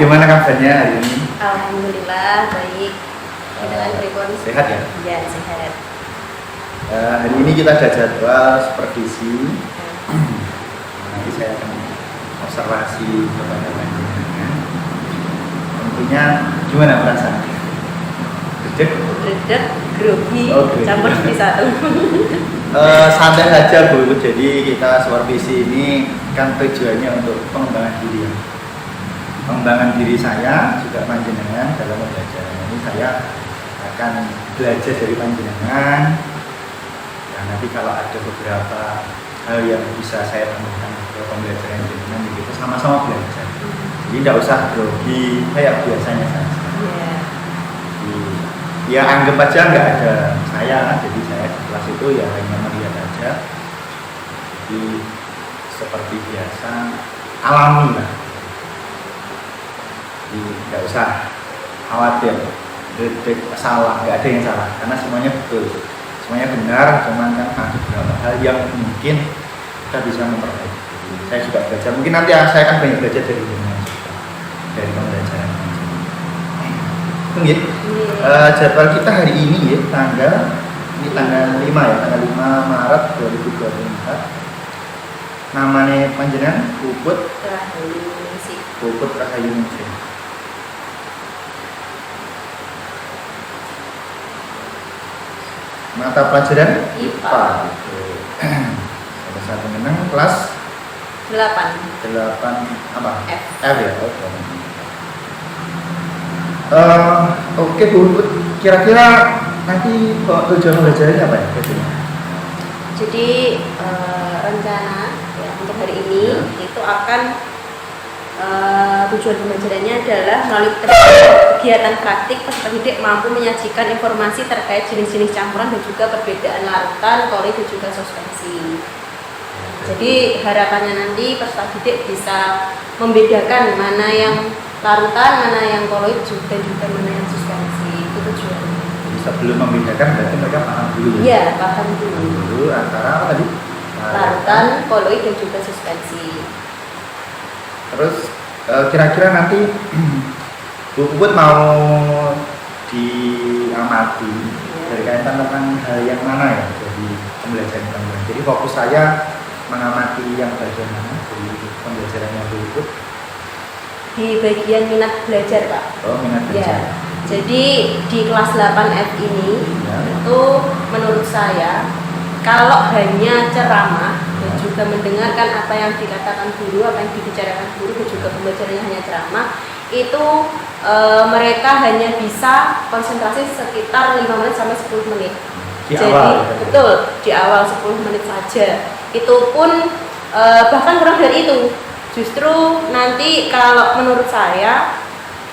bagaimana kabarnya hari ini? Alhamdulillah baik. Dengan pribon Sehat ya? Ya sehat. Hari ini kita ada jadwal supervisi. Nanti saya akan observasi kepada panjenengan. Tentunya gimana perasaan? Redek, grogi, grogi. campur jadi satu. Santai saja Bu. Jadi kita supervisi ini kan tujuannya untuk pengembangan diri. Pengembangan diri saya juga panjenengan dalam belajar. Ini saya akan belajar dari panjenengan. Nah, nanti kalau ada beberapa hal yang bisa saya tambahkan ke pembelajaran panjenengan, begitu sama-sama belajar. Jadi tidak usah grogi kayak biasanya saja. Ya anggap aja nggak ada saya, jadi saya di kelas itu ya hanya melihat aja. Jadi seperti biasa, alami lah. Jadi nggak usah khawatir, salah, nggak ada yang salah, karena semuanya betul, semuanya benar, cuman kan ada beberapa hal yang mungkin kita bisa memperbaiki. Saya juga belajar, mungkin nanti saya akan banyak belajar dari dari pembelajaran. Mungkin jadwal kita hari ini ya tanggal 5 ya, tanggal 5 Maret 2024. Namanya panjenengan Puput Rahayu Ningsih. Mata pelajaran IPA. Ada satu menang kelas 8 apa? F ya. Oke Bu, kira-kira nanti tujuan belajarnya apa ya? Jadi rencana ya, untuk hari ini itu akan tujuan pembelajarannya adalah melalui kegiatan praktik peserta didik mampu menyajikan informasi terkait jenis-jenis campuran dan juga perbedaan larutan, koloid dan juga suspensi. Jadi harapannya nanti peserta didik bisa membedakan mana yang larutan, mana yang koloid dan juga mana yang suspensi. Itu tujuannya. Jadi sebelum membedakan berarti mereka paham dulu ya? Iya, paham dulu. Antara apa tadi? Larutan, koloid dan juga suspensi. Terus kira-kira nanti Bu Puput mau diamati berkaitan tentang hal yang mana ya jadi pembelajaran teman. Jadi fokus saya mengamati yang bagian mana dari pembelajarannya Bu Puput? Di bagian minat belajar Pak. Oh, minat belajar. Ya. Jadi di kelas 8F ini itu menurut saya kalau hanya ceramah dan juga mendengarkan apa yang dikatakan guru, apa yang dibicarakan guru dan juga pembelajarannya hanya ceramah, itu mereka hanya bisa konsentrasi sekitar 5 menit sampai 10 menit. Jadi awal, betul, di awal 10 menit saja. Itu pun bahkan kurang dari itu. Justru nanti kalau menurut saya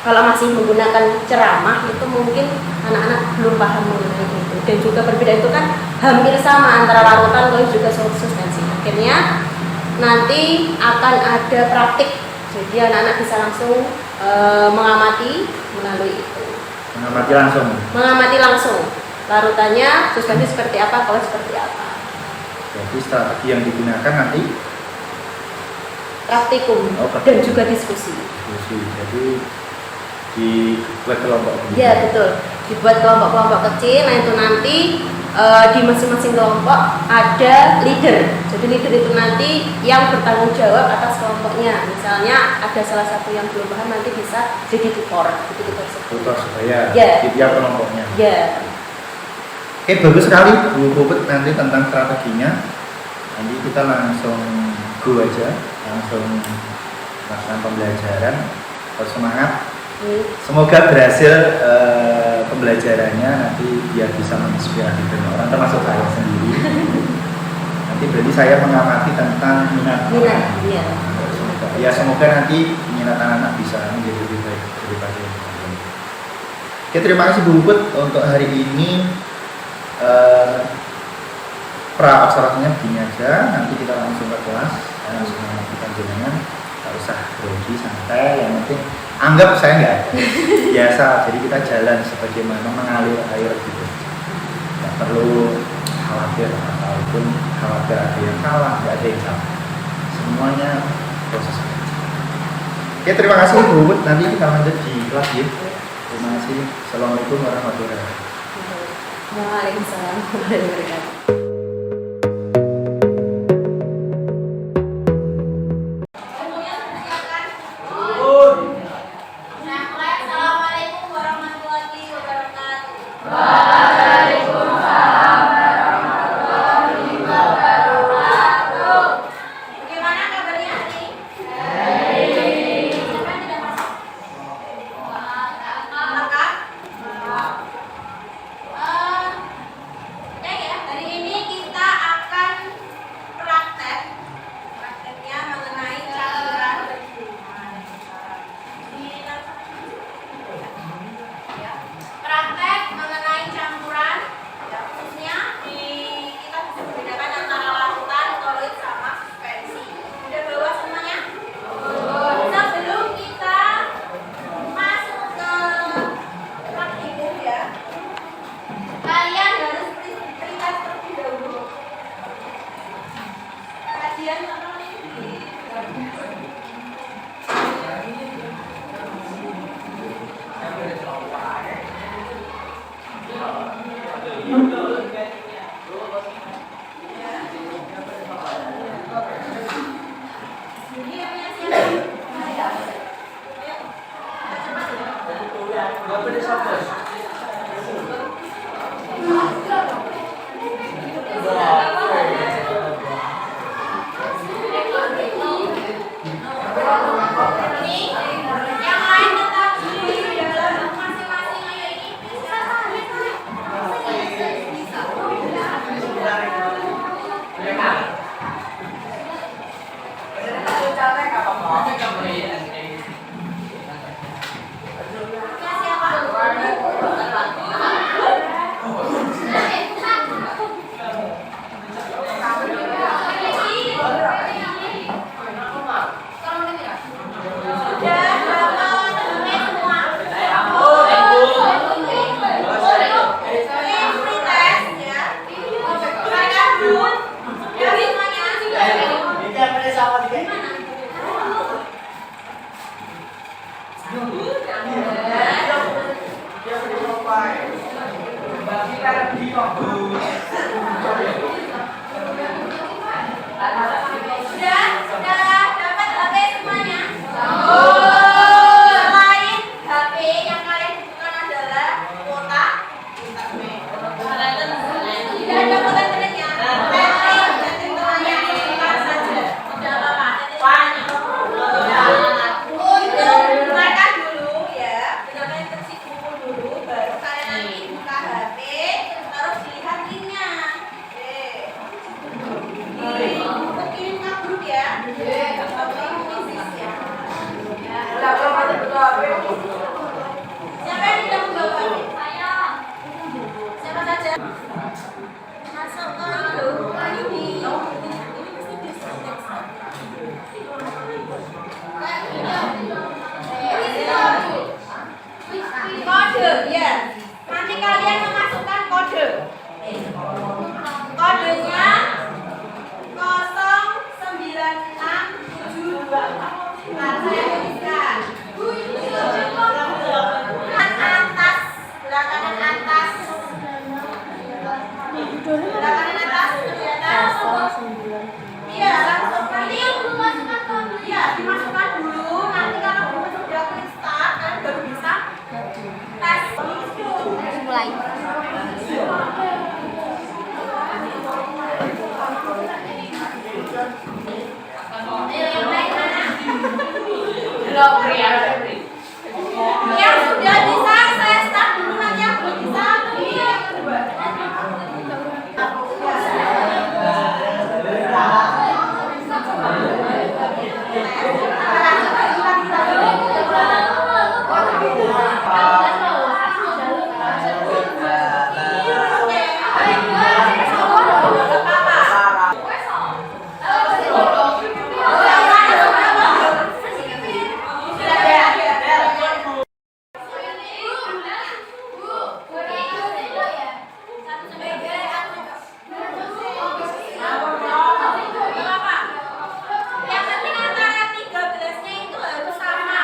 kalau masih menggunakan ceramah itu mungkin anak-anak belum paham mengenai itu, dan juga perbedaan itu kan hampir sama antara larutan koloid juga suspensi. Akhirnya nanti akan ada praktik, jadi anak-anak bisa langsung mengamati melalui itu. Mengamati langsung larutannya, suspensi seperti apa, koloid seperti apa. Jadi strategi yang digunakan nanti praktikum dan juga diskusi. Jadi dibuat kelompok. Iya betul, dibuat kelompok-kelompok kecil. Nah itu nanti di masing-masing kelompok ada leader. Jadi leader itu nanti yang bertanggung jawab atas kelompoknya. Misalnya ada salah satu yang belum paham, nanti bisa jadi tutor supaya di tiap kelompoknya. Ya. Oke, bagus sekali Bu Puput nanti tentang strateginya. Nanti kita langsung go aja, langsung melakukan pembelajaran. Semangat. Semoga berhasil pembelajarannya, nanti biar bisa menginspirasi banyak orang, termasuk saya sendiri. Nanti berarti saya mengamati tentang minat. Iya. Semoga nanti minat anak-anak bisa menjadi lebih baik daripada yang lain. Oke, terima kasih Bu Puput untuk hari ini. Pra observasinya begini aja. Nanti kita langsung ke kelas. Saya langsung mengamalkan jenengan. Gak usah grogi, santai. Yang penting anggap saya nggak ada. Biasa, jadi kita jalan sebagaimana mengalir air gitu. Nggak perlu khawatir ataupun khawatir ada yang salah, nggak ada yang salah. Semuanya proses. Oke, terima kasih Bu Put. Nanti kita lanjut di kelas ya. Terima kasih. Assalamualaikum warahmatullahi wabarakatuh. Waalaikumsalam warahmatullahi wabarakatuh. Assalamualaikum warahmatullahi wabarakatuh. Bagaimana kabarnya hari ini? Siapa yang tidak masuk? Kakak? Ya, hari ini kita akan praktek. Prakteknya mengenai campuran. Ya, praktek mengenai campuran. Ya, khususnya kita bisa membedakan antara larutan, koloid sama suspensi. Udah bawa semuanya? Sebelum kita masuk ke praktikum ya, kalian harus berikan terlebih dahulu. Kajian apa ini? Ini yang punya siapa? Ayo. Cepat ya. Ini yang lain tetap di dalam masing-masing. Ayo ini punya siapa? Sudah dapat HP semuanya? Selain HP yang kalian butuhkan adalah kuota internet. Tidak ada kuota internetnya. Setting semuanya bukan saja. Tidak apa-apa. Untuk mereka dulu ya, benar-benar instruksi buku dulu, baru kalian nanti buka HP, terus dilihat linknya. Oke. Kirim ke grup ya. Siapa yang tidak membawa HP? Saya. Siapa saja? Masuk ke grup. Ini mesti disindex. Kode ya. Nanti kalian memasukkan kode. Kodenya 09672. Nah, saya tuliskan. Belakangan atas. Belakangan atas ternyata. Iya, langsung nanti yang belum masukkan kode. Iya, dimasukkan dulu. Nanti kalau sudah klik start, kalian baru bisa tes. Mulai. Yang lain mana? Yang sudah bisa saya start dulu, nanti yang belum bisa pilih yang kedua. Yang penting antara 13-nya itu harus sama.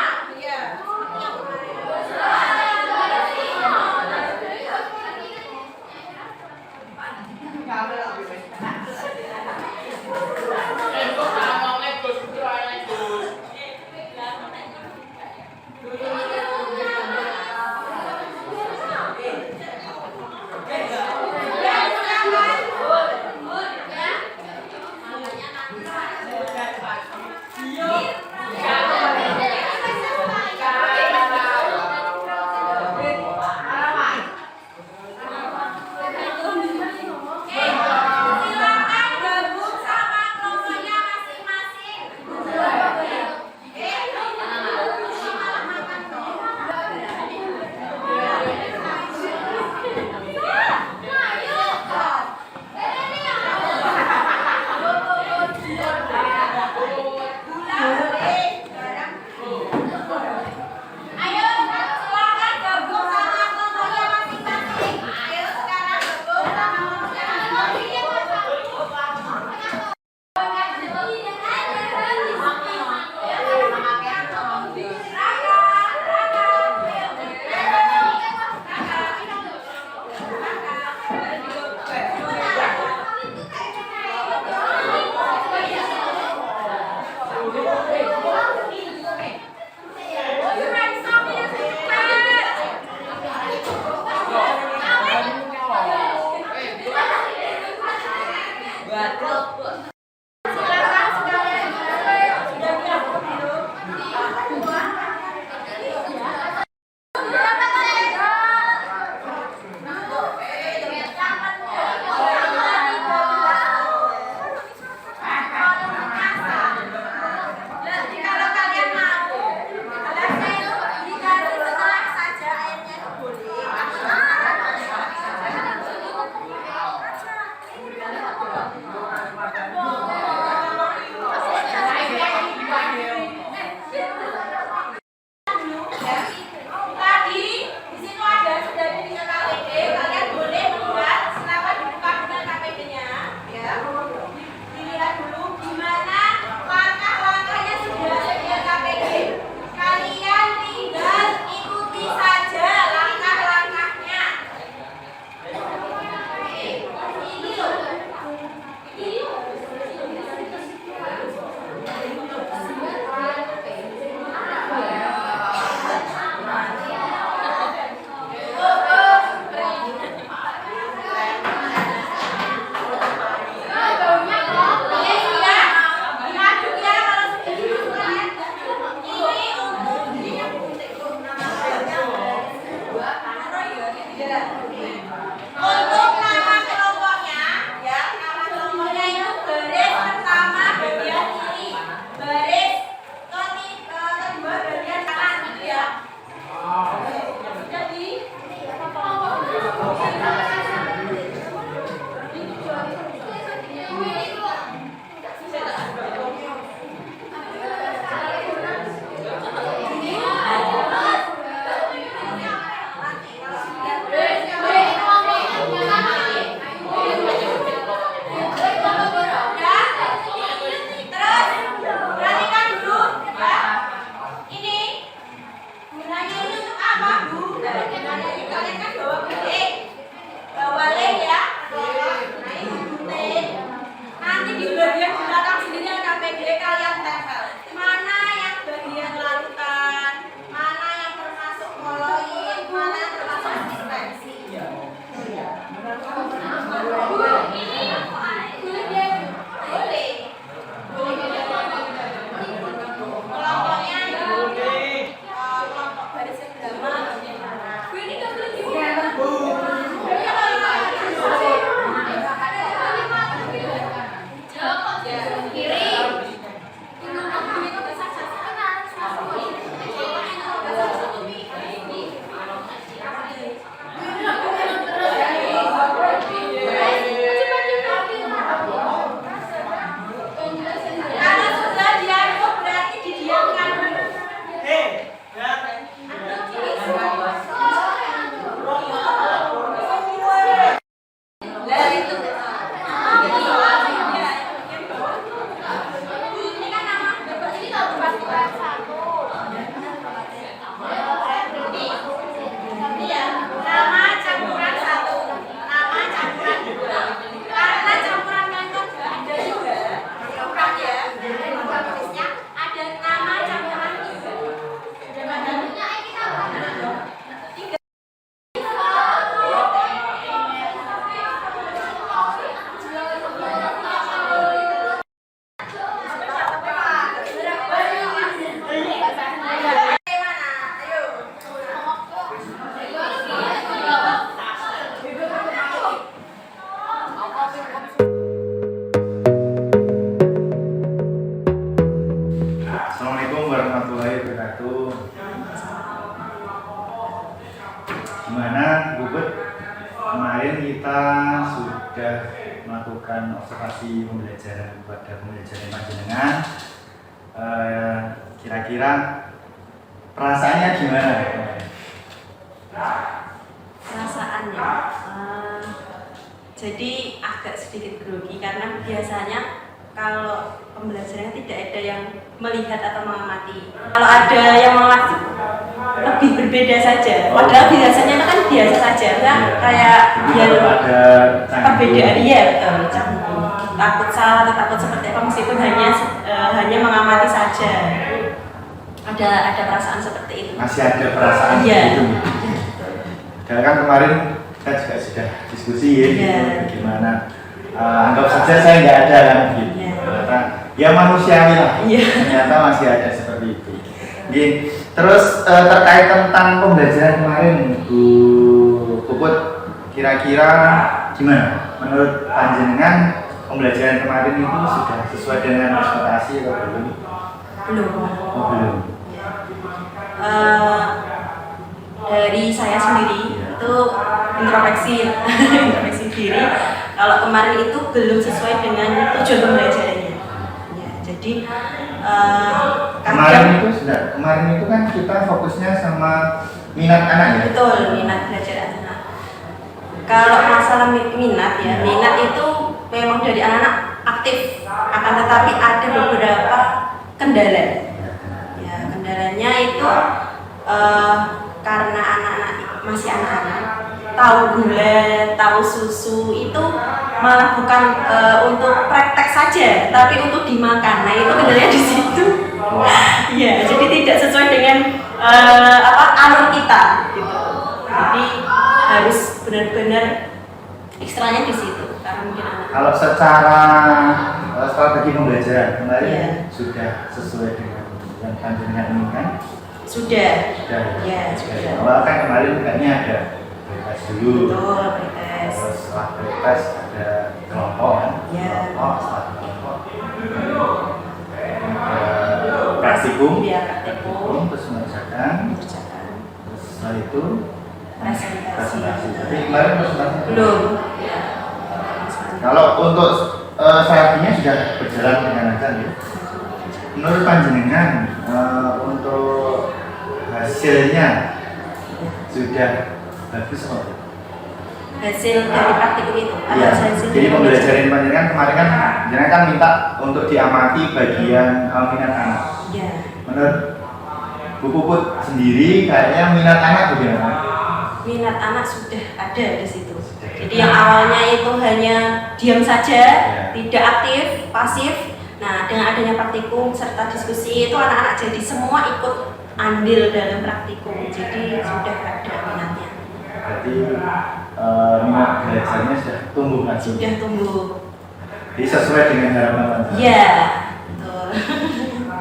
Untuk nama kelompoknya, ya, nama kelompoknya itu baris pertama bagian kiri, baris kedua bagian kanan, gitu ya. Jadi Assalamualaikum warahmatullahi wabarakatuh. Gimana, Bubut? Kemarin kita sudah melakukan observasi pembelajaran pada pembelajaran panjenengan. Kira-kira perasaannya gimana? perasaannya jadi agak sedikit grogi karena biasanya kalau pembelajarannya tidak ada yang melihat atau mengamati. Kalau ada yang mengamati lebih berbeda saja. Padahal biasanya itu kan biasa saja, kan? Kayak biar ada perbedaan ya, betul. Takut salah, takut seperti apa meskipun hanya mengamati saja. Ada perasaan seperti itu. Masih ada perasaan Iya. gitu. Dan kan kemarin kita juga sudah diskusi ya, gitu, bagaimana anggap saja saya nggak ada kan gitu. Ternyata ya manusiawi lah. Ternyata masih ada seperti itu. Gini. Terus terkait tentang pembelajaran kemarin, Bu Puput, kira-kira gimana? Menurut panjenengan pembelajaran kemarin itu sudah sesuai dengan ekspektasi atau belum? Belum. Oh, belum. Dari saya sendiri itu introspeksi diri. Kalau kemarin itu belum sesuai dengan tujuan pembelajarannya. Ya, jadi kemarin itu kan kita fokusnya sama minat anak ya. Betul, minat belajar anak. Kalau masalah minat ya, minat itu memang dari anak-anak aktif, akan tetapi ada beberapa kendala. Ya, kendalanya itu karena anak-anak masih anak-anak, tahu gula, tahu susu itu malah bukan untuk praktek saja, tapi untuk dimakan. Nah itu kendalanya di situ. Ya, jadi tidak sesuai dengan alur kita. Gitu. Jadi harus benar-benar ekstranya di situ. Karena mungkin anak. Kalau secara strategi pembelajaran kemarin sudah sesuai dengan yang panjenengan inginkan? Sudah. Sudah. Ya, sudah. Awal kan kemarin kayaknya ada pretest dulu. Betul, pretest. Terus setelah pretest ada kelompok kan? Ya. Kelompok, setelah kelompok praktikum, Ya, praktikum. terus mengerjakan. Mengerjakan. Terus setelah itu Presentasi. Tapi kemarin presentasi Belum. Ya. Kalau untuk seleksinya sudah berjalan dengan lancar ya. Menurut panjenengan untuk hasilnya sudah bagus apa? Hasil dari praktikum itu Iya. Jadi pembelajaran panjenengan kemarin kan jenengan kan minta untuk diamati bagian minat anak. Iya. Menurut Bu Puput sendiri kayaknya minat anak bagaimana? Minat anak sudah ada di situ. Jadi yang awalnya itu hanya diam saja, tidak aktif, pasif. Nah, dengan adanya praktikum serta diskusi itu anak-anak jadi semua ikut andil dalam praktikum. Jadi sudah ada minatnya. Berarti minat belajarnya sudah tumbuh lagi. Sudah tumbuh. Jadi sesuai dengan harapan panjenengan. Iya, betul.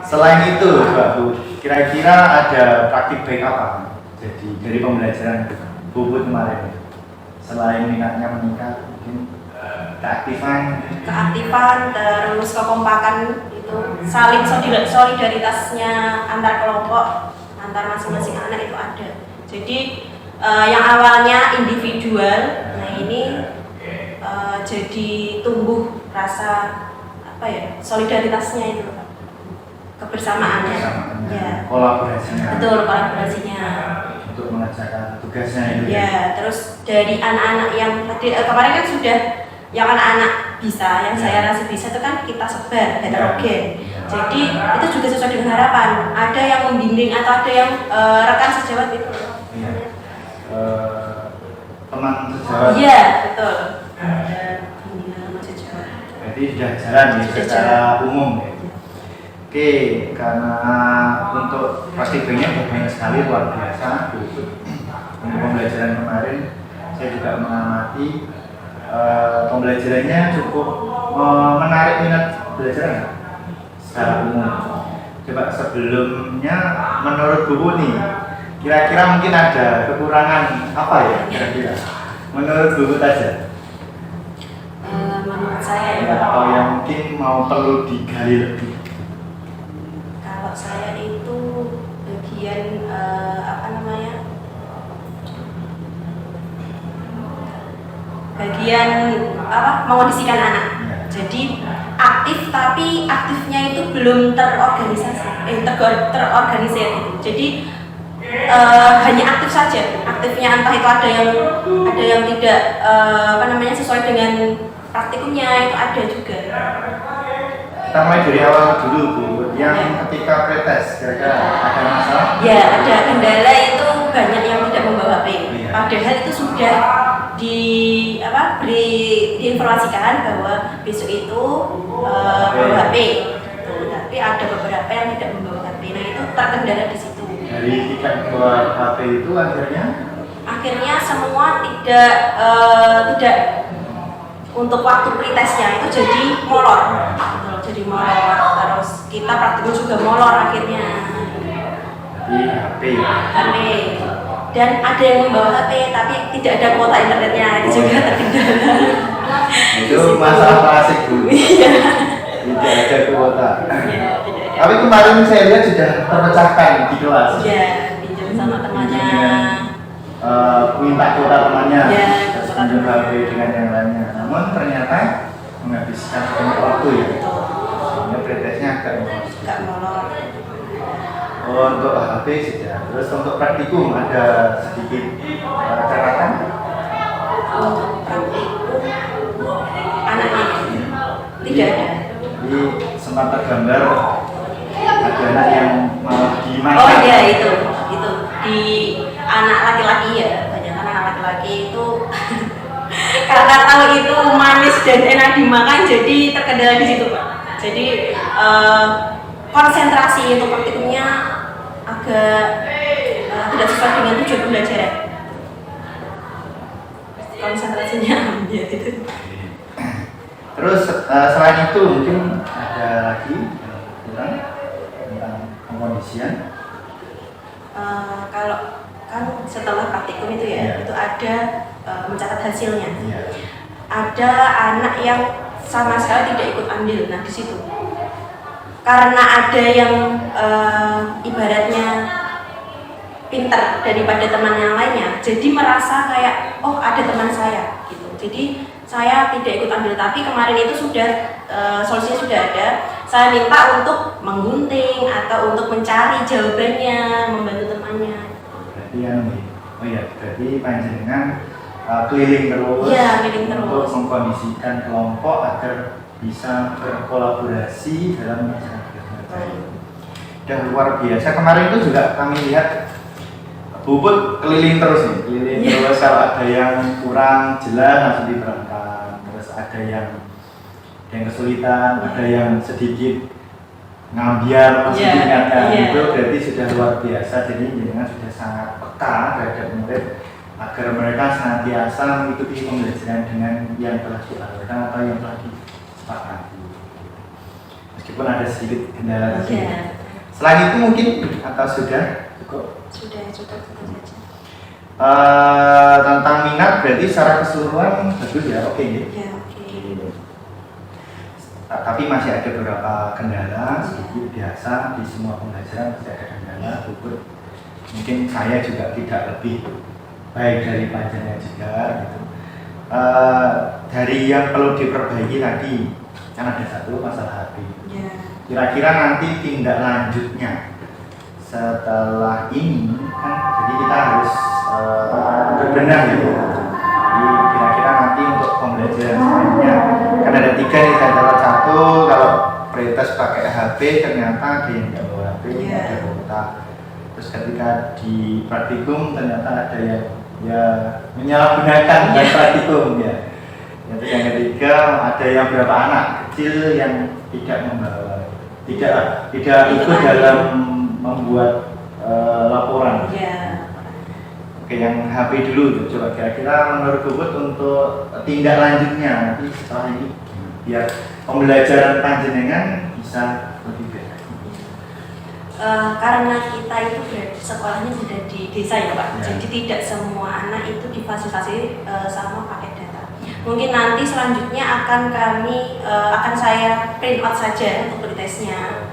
Selain itu, Mbak Bu, kira-kira ada praktik baik apa? Jadi dari pembelajaran Puput kemarin, selain minatnya meningkat, mungkin keaktifan, Terus kekompakan itu saling solidaritasnya antar kelompok, antar masing-masing anak itu ada. Jadi yang awalnya individual, nah ini jadi tumbuh rasa solidaritasnya itu, kebersamaannya. Ya. kolaborasinya, Betul, kolaborasinya. untuk mengerjakan tugasnya itu. Ya, terus dari anak-anak yang tadi kemarin kan sudah yang anak-anak bisa, yang saya rasa bisa itu kan kita sebar heterogen. Jadi itu juga sesuai dengan harapan. Ada yang membimbing atau ada yang rekan sejawat itu. Iya. Teman sejawat. Iya, betul. Ada bimbingan teman sejawat. Berarti sudah jalan ya secara umum ya. Oke, karena untuk praktiknya banyak sekali luar biasa. Untuk pembelajaran kemarin saya juga mengamati pembelajarannya cukup menarik minat belajar nggak? Secara umum. Coba sebelumnya menurut Bu nih, kira-kira mungkin ada kekurangan apa ya kira-kira? Menurut Bu aja. Menurut saya Atau yang mungkin mau perlu digali lebih. kalau saya itu bagian bagian mengondisikan anak. Jadi aktif tapi aktifnya itu belum terorganisir gitu. Jadi hanya aktif saja. Aktifnya entah itu ada yang tidak sesuai dengan praktikumnya, itu ada juga. Kita mulai dari awal dulu Bu, yang ketika pretest kira-kira ada masalah? Ya, ada kendala itu banyak yang tidak membawa HP. Padahal itu sudah diinformasikan bahwa besok itu bawa HP. Tapi ada beberapa yang tidak membawa HP. Nah, itu terkendala di situ. Dari tidak membawa HP itu akhirnya semua tidak untuk waktu pretestnya itu jadi molor. Jadi molor. Terus kita praktikum juga molor akhirnya. di HP. Dan ada yang membawa HP tapi tidak ada kuota internetnya, itu juga terkendala. Itu masalah klasik Bu. Tidak ada kuota. Tapi kemarin saya lihat sudah terpecahkan di kelas. Iya, pinjam sama temannya. Minta kuota temannya, Ya, terus pinjam HP dengan yang lainnya. Namun ternyata menghabiskan banyak waktu ya. Sehingga pretestnya agak molor. untuk HP sudah. Terus untuk praktikum ada sedikit catatan. Untuk praktikum anaknya tidak ada. Jadi sempat tergambar ada anak yang malah dimakan. Oh iya, itu di anak laki-laki ya, banyak anak laki-laki itu karena tahu itu manis dan enak dimakan jadi terkendala di situ Pak. Jadi konsentrasi untuk praktikumnya agak tidak sesuai dengan tujuan pembelajaran. Konsentrasinya ya itu. Terus selain itu mungkin ada lagi yang kurang tentang pengkondisian. Kalau kan setelah praktikum itu ya, Iya. itu ada mencatat hasilnya. Iya. Ada anak yang sama sekali tidak ikut andil. Nah di situ karena ada yang ibaratnya pintar daripada teman yang lainnya, jadi merasa kayak oh ada teman saya gitu. Jadi saya tidak ikut ambil, tapi kemarin itu sudah solusinya sudah ada. Saya minta untuk menggunting atau untuk mencari jawabannya, membantu temannya. Berarti oh ya, berarti panjenengan keliling terus, Iya, keliling terus untuk mengkondisikan kelompok agar bisa berkolaborasi dalam mengerjakan tugas. Dan luar biasa. Kemarin itu juga kami lihat Bubut keliling terus nih, keliling terus. Kalau ada yang kurang jelas langsung diterangkan, terus ada yang kesulitan, ada yang sedikit ngambiar, sedikit ingatkan, itu berarti sudah luar biasa. Jadi jenengan sudah sangat peka terhadap murid agar mereka senantiasa mengikuti pembelajaran dengan yang telah dilakukan atau yang telah disepakati. Meskipun ada sedikit kendala tadi. Selain itu mungkin atau sudah cukup? Sudah saja. Tentang minat berarti secara keseluruhan bagus ya, oke ya? Ya, oke. Tapi masih ada beberapa kendala, sedikit biasa di semua pembelajaran masih ada kendala. Mungkin saya juga tidak lebih baik dari panjenengan juga gitu. Dari yang perlu diperbaiki tadi kan ada satu masalah HP. Kira-kira nanti tindak lanjutnya setelah ini kan, jadi kita harus berbenah gitu. Jadi kira-kira nanti untuk pembelajaran selanjutnya kan ada 3 nih, ada satu kalau prioritas pakai HP ternyata ada yang nggak bawa HP, ada kuota. Terus ketika di praktikum ternyata ada yang ya menyalahgunakan praktikum ya. Terus yang ketiga ada yang berapa anak kecil yang tidak membawa, tidak ikut dalam membuat laporan. Oke, yang HP dulu coba kira-kira menurut Bubut untuk tindak lanjutnya nanti setelah ini biar pembelajaran panjenengan bisa lebih baik. Karena kita itu sekolahnya sudah di desa ya Pak, jadi tidak semua anak itu difasilitasi sama paket data. Mungkin nanti selanjutnya akan saya print out saja untuk pretestnya.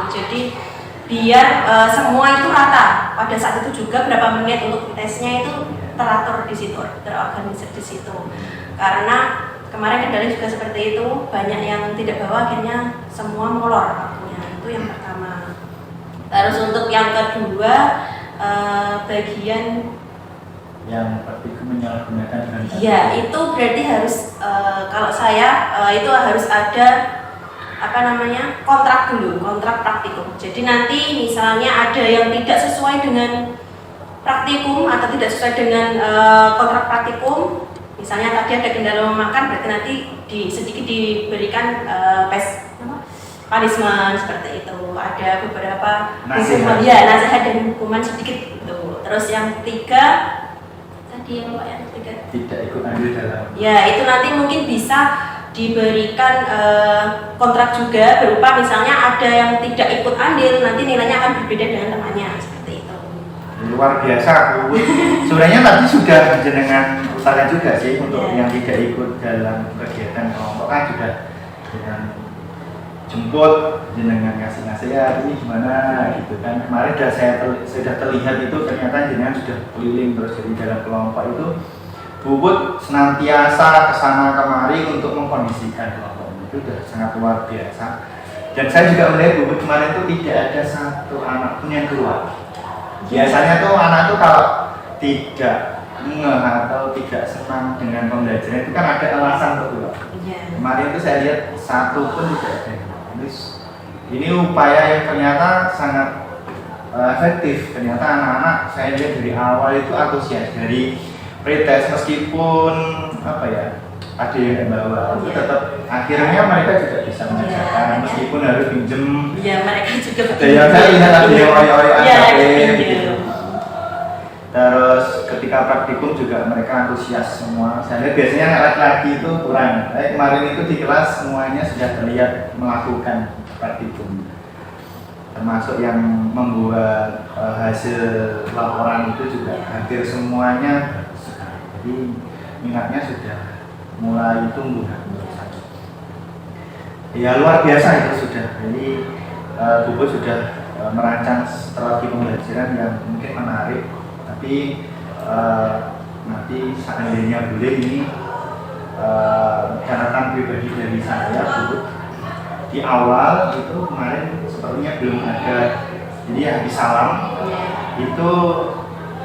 Jadi biar semua itu rata. Pada saat itu juga berapa menit untuk tesnya itu teratur di situ, terorganisir di situ. Karena kemarin kendala juga seperti itu, banyak yang tidak bawa, akhirnya semua molor waktunya. Itu yang pertama. Terus untuk yang kedua, bagian yang praktikum menyalahgunakan dengan ya itu berarti harus kalau saya itu harus ada kontrak dulu, kontrak praktikum. Jadi nanti misalnya ada yang tidak sesuai dengan praktikum atau tidak sesuai dengan kontrak praktikum, misalnya tadi ada kendala memakan, berarti nanti sedikit diberikan punishment seperti itu. Ada beberapa hukuman, nasihat dan hukuman sedikit itu. Terus yang ketiga tadi yang ketiga tidak ikut andil dalam. Ya itu nanti mungkin bisa diberikan kontrak juga berupa misalnya ada yang tidak ikut andil, nanti nilainya akan berbeda dengan temannya seperti itu. Luar biasa. Sebenarnya tadi sudah jenengan usahakan juga sih untuk yang tidak ikut dalam kegiatan kelompok kan juga dengan jemput, jenengan ngasih nasihat ini gimana gitu kan. Kemarin sudah terlihat itu ternyata jenengan sudah keliling terus jadi dalam kelompok itu. Bubut senantiasa kesana kemari untuk mengkondisikan kelompok itu sudah sangat luar biasa. Dan saya juga melihat Bubut kemarin itu tidak ada satu anak pun yang keluar. Biasanya tuh anak tuh kalau tidak ngeh atau tidak senang dengan pembelajaran itu kan ada alasan untuk keluar. Kemarin itu saya lihat satu pun tidak ada. Ini upaya yang ternyata sangat efektif. Ternyata anak-anak saya lihat dari awal itu antusias dari pretest meskipun ada yang bawa, tetap akhirnya mereka juga bisa mengerjakan meskipun harus pinjem. Iya, mereka juga. Saya lihat ada yang gitu. Terus ketika praktikum juga mereka antusias semua. Saya lihat biasanya anak laki-laki itu kurang. Kemarin itu di kelas semuanya sudah terlihat melakukan praktikum. termasuk yang membuat hasil laporan itu juga hampir semuanya bagus sekali. Jadi minatnya sudah mulai tumbuh menurut saya. Ya luar biasa itu sudah. Jadi Bubut sudah merancang strategi pembelajaran yang mungkin menarik, tapi nanti seandainya boleh ini catatan pribadi dari saya Bubut di awal itu kemarin sepertinya belum ada, jadi habis salam itu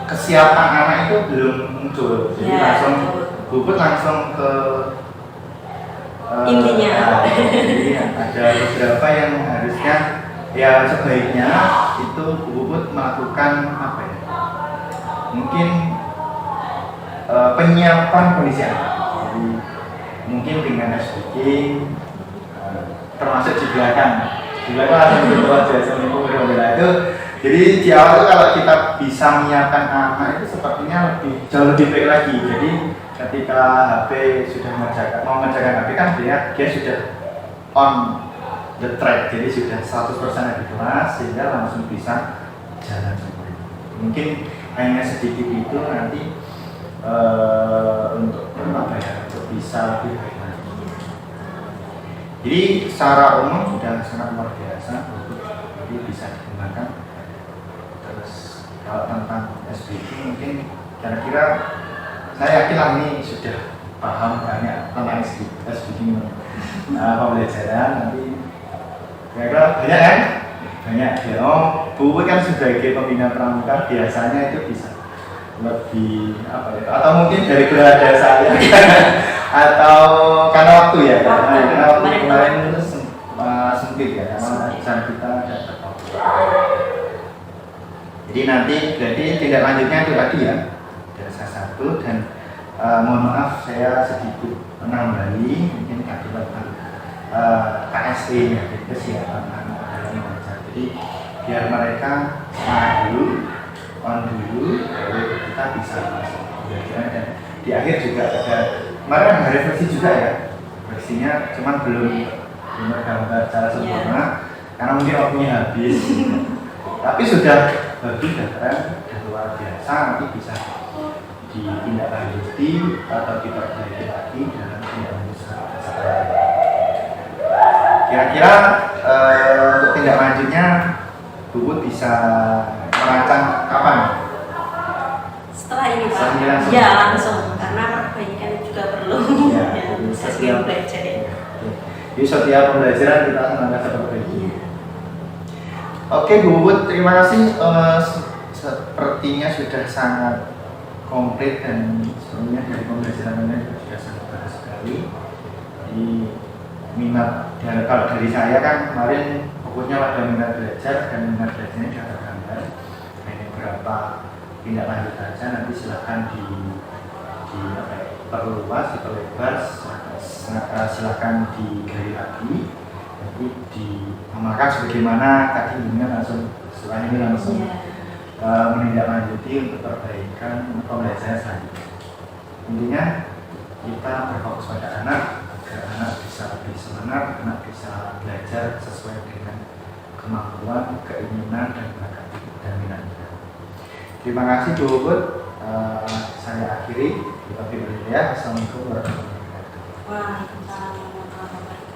kesiapan anak itu belum muncul, jadi langsung Bubut langsung ke intinya. Jadi ada beberapa yang harusnya ya sebaiknya itu Bubut melakukan apa ya? Mungkin penyiapan kondisi anak. Jadi mungkin dengan speaking termasuk di belakang langsung gitu aja itu. Jadi di awal itu kalau kita bisa menyiapkan anak itu sepertinya jauh lebih baik lagi. Jadi ketika HP sudah mau mengerjakan HP kan dia sudah on the track, jadi sudah 100% di kelas sehingga langsung bisa jalan sendiri. Mungkin hanya sedikit itu nanti untuk apa ya, untuk bisa lebih baik lagi. Jadi secara umum sudah sangat luar biasa, jadi bisa digunakan. Terus kalau tentang SBT mungkin kira-kira saya yakin lah ini sudah paham banyak tentang SBT pembelajaran nanti. Kira-kira banyak kan? Banyak ya. Bubut kan sebagai pembina pramuka biasanya itu bisa lebih apa ya? Atau mungkin dari berada saya atau karena waktu ya, karena waktu kemarin itu sempit ya, karena jam kita ada tertentu. Jadi nanti berarti tindak lanjutnya itu tadi ya, dasar satu dan mohon maaf saya sedikit menambahi mungkin tadi tentang KSE ya, kesiapan anak dalam mengajar. Jadi biar mereka dulu, on dulu, lalu kita bisa masuk pembelajaran dan di akhir juga ada kemarin ada revisi juga ya, versinya cuman belum tergambar secara sempurna karena mungkin waktunya habis. Tapi sudah bagus dan keren dan luar biasa, nanti bisa ditindaklanjuti atau diperbaiki lagi dalam tindak lanjut sekarang. Kira-kira untuk tindak lanjutnya Bubut bisa merancang kapan? Setelah ini Pak? Langsung. Ya langsung, karena perbaikan juga perlu Ya, setiap belajar ya. Jadi setiap pembelajaran kita akan ada seperti ini. Oke Bubut, terima kasih. Sepertinya sudah sangat komplit dan sebenarnya dari pembelajaran ini sudah sangat bagus sekali. Jadi minat kalau dari saya kan kemarin pokoknya ada minat belajar dan minat belajarnya sudah tergambar. Hanya berapa tindak lanjut saja, nanti silahkan diperluas, diperlebar, silahkan digali lagi, nanti diamalkan sebagaimana tadi dengan langsung setelah ini langsung menindaklanjuti untuk perbaikan pembelajaran selanjutnya. Intinya kita berfokus pada anak agar anak bisa lebih semangat, anak bisa belajar sesuai dengan kemampuan, keinginan dan bakat dan minatnya. Terima kasih Bu Bubut. Saya akhiri. Assalamualaikum warahmatullahi wabarakatuh. Waalaikumsalam warahmatullahi wabarakatuh.